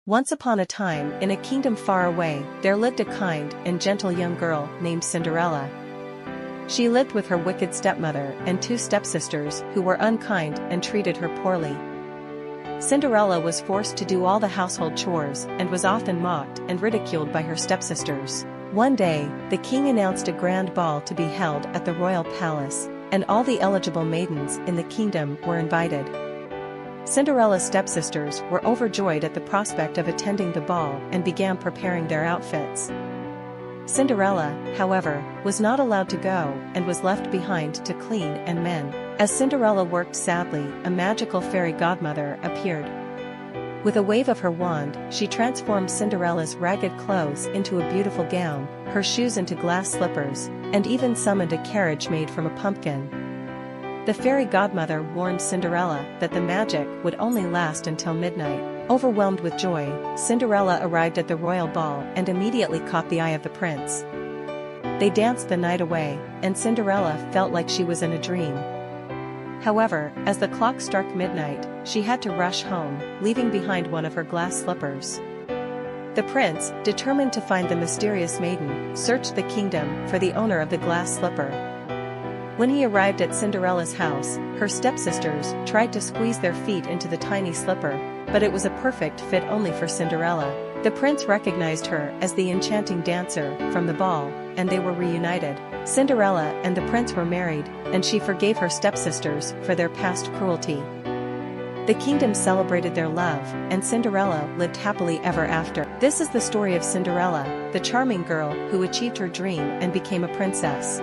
Once upon a time, in a kingdom far away, there lived a kind and gentle young girl named Cinderella. She lived with her wicked stepmother and two stepsisters who were unkind and treated her poorly. Cinderella was forced to do all the household chores and was often mocked and ridiculed by her stepsisters. One day, the king announced a grand ball to be held at the royal palace, and all the eligible maidens in the kingdom were invited. Cinderella's stepsisters were overjoyed at the prospect of attending the ball and began preparing their outfits. Cinderella, however, was not allowed to go and was left behind to clean and mend. As Cinderella worked sadly, a magical fairy godmother appeared. With a wave of her wand, she transformed Cinderella's ragged clothes into a beautiful gown, her shoes into glass slippers, and even summoned a carriage made from a pumpkin. The fairy godmother warned Cinderella that the magic would only last until midnight. Overwhelmed with joy, Cinderella arrived at the royal ball and immediately caught the eye of the prince. They danced the night away, and Cinderella felt like she was in a dream. However, as the clock struck midnight, she had to rush home, leaving behind one of her glass slippers. The prince, determined to find the mysterious maiden, searched the kingdom for the owner of the glass slipper. When he arrived at Cinderella's house, her stepsisters tried to squeeze their feet into the tiny slipper, but it was a perfect fit only for Cinderella. The prince recognized her as the enchanting dancer from the ball, and they were reunited. Cinderella and the prince were married, and she forgave her stepsisters for their past cruelty. The kingdom celebrated their love, and Cinderella lived happily ever after. This is the story of Cinderella, the charming girl who achieved her dream and became a princess.